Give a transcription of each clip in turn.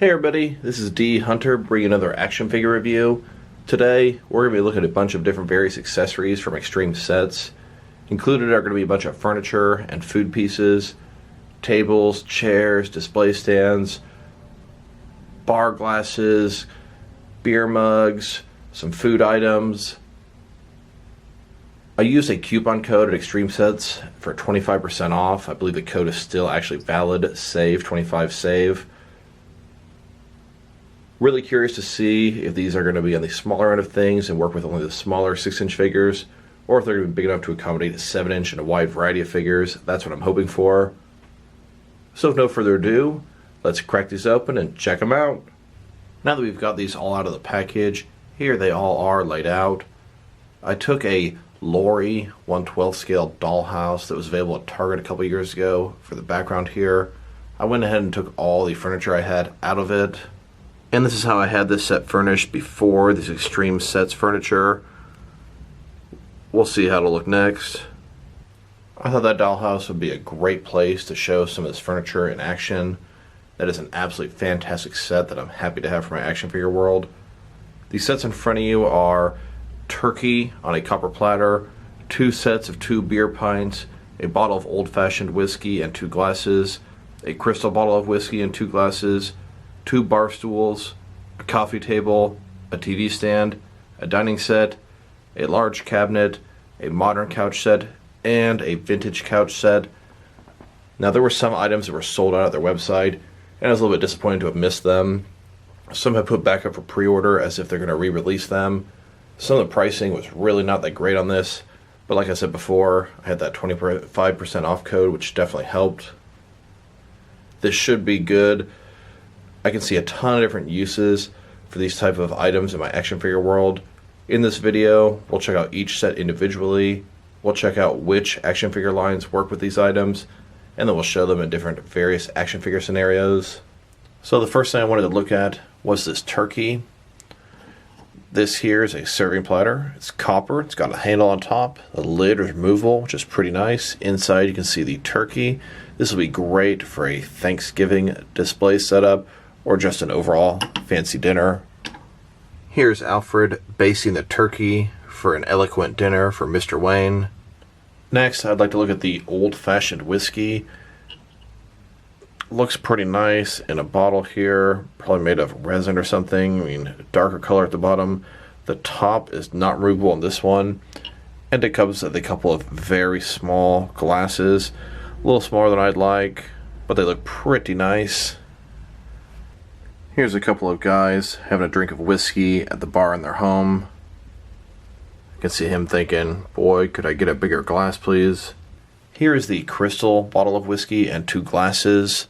Hey everybody, this is D Hunter bringing another action figure review. Today we're going to be looking at a bunch of different various accessories from Extreme Sets. Included are going to be a bunch of furniture and food pieces, tables, chairs, display stands, bar glasses, beer mugs, some food items. I used a coupon code at Extreme Sets for 25% off. I believe the code is still actually valid. SAVE, 25 SAVE. Really curious to see if these are going to be on the smaller end of things and work with only the smaller 6-inch figures, or if they're going to be big enough to accommodate a 7-inch and a wide variety of figures. That's what I'm hoping for. So with no further ado, let's crack these open and check them out. Now that we've got these all out of the package, here they all are laid out. I took a Lori 1/12 scale dollhouse that was available at Target a couple years ago for the background here. I went ahead and took all the furniture I had out of it. And this is how I had this set furnished before this Extreme Sets furniture. We'll see how it'll look next. I thought that dollhouse would be a great place to show some of this furniture in action. That is an absolutely fantastic set that I'm happy to have for my action figure world. These sets in front of you are turkey on a copper platter, 2 sets of 2 beer pints, a bottle of old-fashioned whiskey and 2 glasses, a crystal bottle of whiskey and 2 glasses, 2 bar stools, a coffee table, a TV stand, a dining set, a large cabinet, a modern couch set, and a vintage couch set. Now there were some items that were sold out at their website, and I was a little bit disappointed to have missed them. Some have put back up for pre-order as if they're going to re-release them. Some of the pricing was really not that great on this, but like I said before, I had that 25% off code, which definitely helped. This should be good. I can see a ton of different uses for these type of items in my action figure world. In this video, we'll check out each set individually. We'll check out which action figure lines work with these items, and then we'll show them in different various action figure scenarios. So the first thing I wanted to look at was this turkey. This here is a serving platter. It's copper. It's got a handle on top. The lid is removable, which is pretty nice. Inside you can see the turkey. This will be great for a Thanksgiving display setup or just an overall fancy dinner. Here's Alfred basting the turkey for an eloquent dinner for Mr. Wayne. Next, I'd like to look at the old-fashioned whiskey. Looks pretty nice in a bottle here, probably made of resin or something. I mean, darker color at the bottom. The top is not removable on this one, and it comes with a couple of very small glasses. A little smaller than I'd like, but they look pretty nice. Here's a couple of guys having a drink of whiskey at the bar in their home. I can see him thinking, boy, could I get a bigger glass, please? Here is the crystal bottle of whiskey and 2 glasses.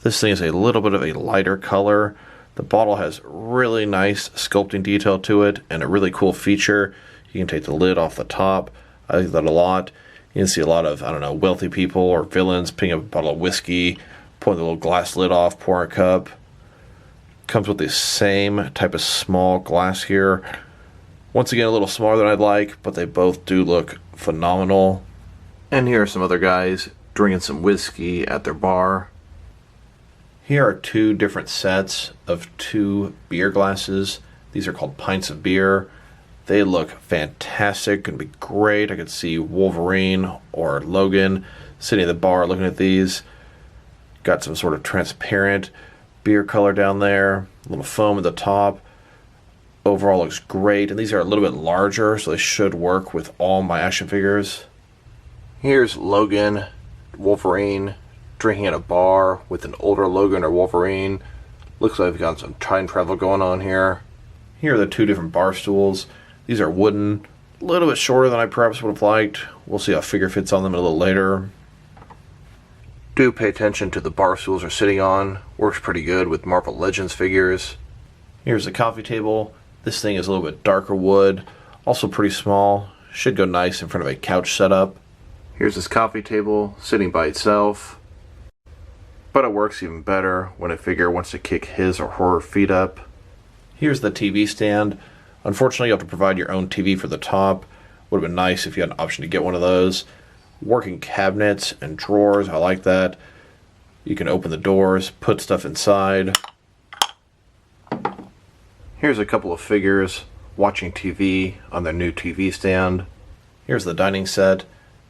This thing is a little bit of a lighter color. The bottle has really nice sculpting detail to it and a really cool feature. You can take the lid off the top. I like that a lot. You can see a lot of, wealthy people or villains picking up a bottle of whiskey, pulling the little glass lid off, pouring a cup. Comes with the same type of small glass here. Once again, a little smaller than I'd like, but they both do look phenomenal. And here are some other guys drinking some whiskey at their bar. Here are 2 different sets of 2 beer glasses. These are called pints of beer. They look fantastic, gonna be great. I could see Wolverine or Logan sitting at the bar looking at these. Got some sort of transparent beer color down there, a little foam at the top. Overall looks great, and these are a little bit larger, so they should work with all my action figures. Here's Logan, Wolverine, drinking at a bar with an older Logan or Wolverine. Looks like we've got some time travel going on here. Here are the 2 different bar stools. These are wooden, a little bit shorter than I perhaps would have liked. We'll see how figure fits on them a little later. Do pay attention to the bar stools they're sitting on. Works pretty good with Marvel Legends figures. Here's the coffee table. This thing is a little bit darker wood, also pretty small. Should go nice in front of a couch setup. Here's this coffee table sitting by itself, but it works even better when a figure wants to kick his or her feet up. Here's the TV stand. Unfortunately, you have to provide your own TV for the top. Would have been nice if you had an option to get one of those. Working cabinets and drawers, I like that. You can open the doors, put stuff inside. Here's a couple of figures watching TV on their new TV stand. Here's the dining set.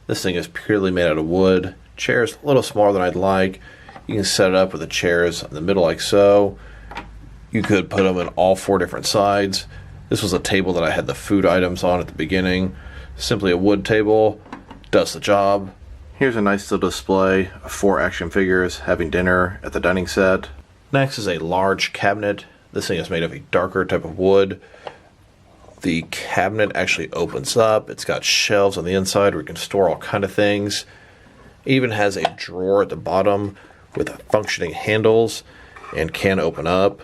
This thing is purely made out of wood. Chair's a little smaller than I'd like. You can set it up with the chairs in the middle like so. You could put them in all 4 different sides. This was a table that I had the food items on at the beginning. Simply a wood table. Does the job. Here's a nice little display of 4 action figures having dinner at the dining set. Next is a large cabinet. This thing is made of a darker type of wood. The cabinet actually opens up. It's got shelves on the inside where you can store all kind of things. It even has a drawer at the bottom with functioning handles and can open up.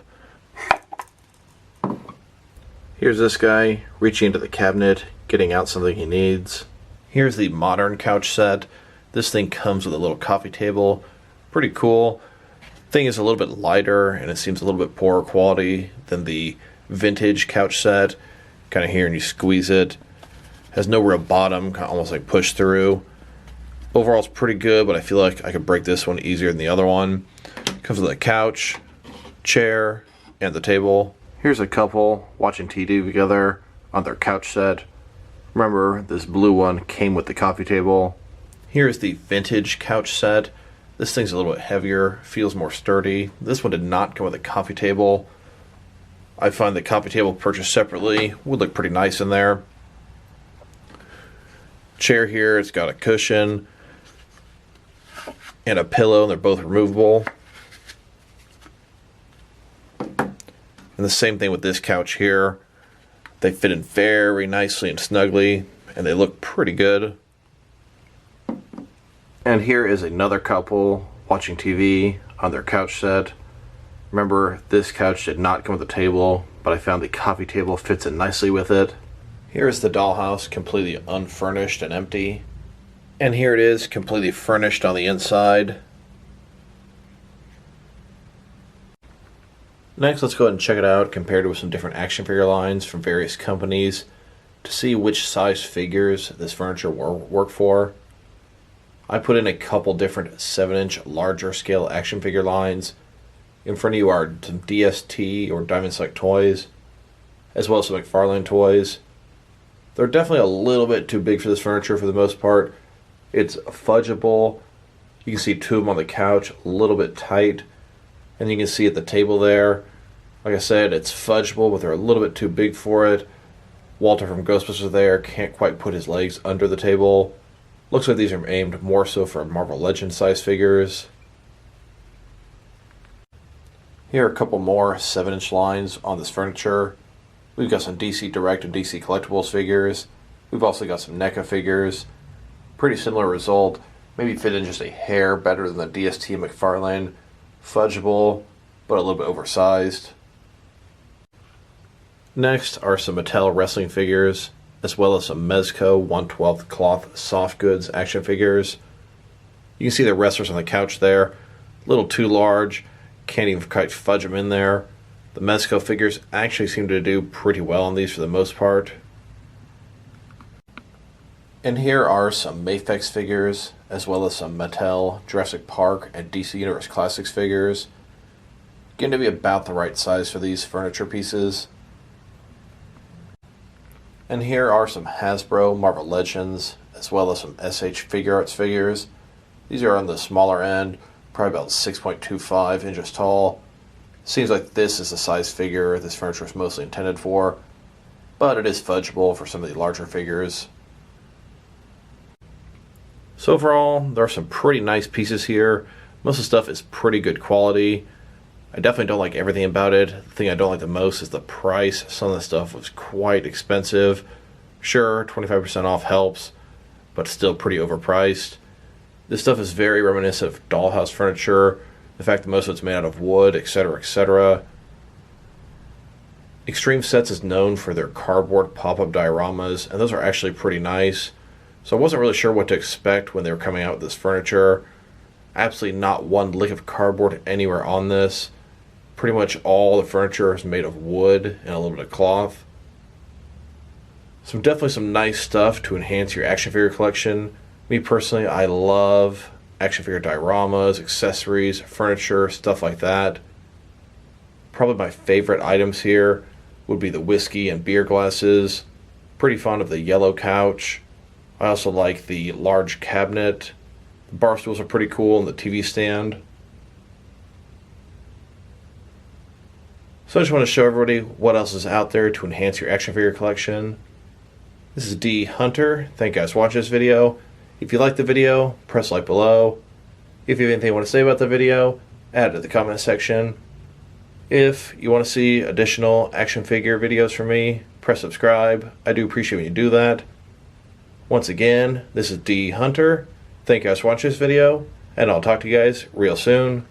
Here's this guy reaching into the cabinet, getting out something he needs. Here's the modern couch set. This thing comes with a little coffee table. Pretty cool. Thing is a little bit lighter and it seems a little bit poorer quality than the vintage couch set. Kind of here and you squeeze it. Has no real bottom, kind of almost like push through. Overall it's pretty good, but I feel like I could break this one easier than the other one. Comes with a couch, chair, and the table. Here's a couple watching TV together on their couch set. Remember, this blue one came with the coffee table. Here's the vintage couch set. This thing's a little bit heavier, feels more sturdy. This one did not come with a coffee table. I find the coffee table purchased separately would look pretty nice in there. Chair here, it's got a cushion and a pillow, and they're both removable. And the same thing with this couch here. They fit in very nicely and snugly, and they look pretty good. And here is another couple watching TV on their couch set. Remember, this couch did not come with a table, but I found the coffee table fits in nicely with it. Here is the dollhouse, completely unfurnished and empty. And here it is, completely furnished on the inside. Next, let's go ahead and check it out, compared with some different action figure lines from various companies to see which size figures this furniture work for. I put in a couple different 7-inch larger scale action figure lines. In front of you are some DST or Diamond Select toys, as well as some McFarlane toys. They're definitely a little bit too big for this furniture for the most part. It's fudgeable. You can see 2 of them on the couch, a little bit tight. And you can see at the table there, like I said, it's fudgeable, but they're a little bit too big for it. Walter from Ghostbusters there can't quite put his legs under the table. Looks like these are aimed more so for Marvel Legends size figures. Here are a couple more 7-inch lines on this furniture. We've got some DC Direct and DC Collectibles figures. We've also got some NECA figures. Pretty similar result. Maybe fit in just a hair better than the DST McFarlane. Fudgeable, but a little bit oversized. Next are some Mattel wrestling figures, as well as some Mezco 1/12 cloth soft goods action figures. You can see the wrestlers on the couch there. A little too large, can't even quite fudge them in there. The Mezco figures actually seem to do pretty well on these for the most part. And here are some Mafex figures, as well as some Mattel, Jurassic Park, and DC Universe Classics figures. Getting to be about the right size for these furniture pieces. And here are some Hasbro Marvel Legends, as well as some SH Figure Arts figures. These are on the smaller end, probably about 6.25 inches tall. Seems like this is the size figure this furniture is mostly intended for, but it is fudgeable for some of the larger figures. So overall, there are some pretty nice pieces here. Most of the stuff is pretty good quality. I definitely don't like everything about it. The thing I don't like the most is the price. Some of the stuff was quite expensive. Sure, 25% off helps, but still pretty overpriced. This stuff is very reminiscent of dollhouse furniture. The fact that most of it's made out of wood, etc., etc. Extreme Sets is known for their cardboard pop-up dioramas, and those are actually pretty nice. So I wasn't really sure what to expect when they were coming out with this furniture. Absolutely not one lick of cardboard anywhere on this. Pretty much all the furniture is made of wood and a little bit of cloth. So definitely some nice stuff to enhance your action figure collection. Me personally, I love action figure dioramas, accessories, furniture, stuff like that. Probably my favorite items here would be the whiskey and beer glasses. Pretty fond of the yellow couch. I also like the large cabinet. The bar stools are pretty cool, and the TV stand. So I just want to show everybody what else is out there to enhance your action figure collection. This is D Hunter. Thank you guys for watching this video. If you liked the video, press like below. If you have anything you want to say about the video, add it to the comment section. If you want to see additional action figure videos from me, press subscribe. I do appreciate when you do that. Once again, this is D Hunter. Thank you guys for watching this video, and I'll talk to you guys real soon.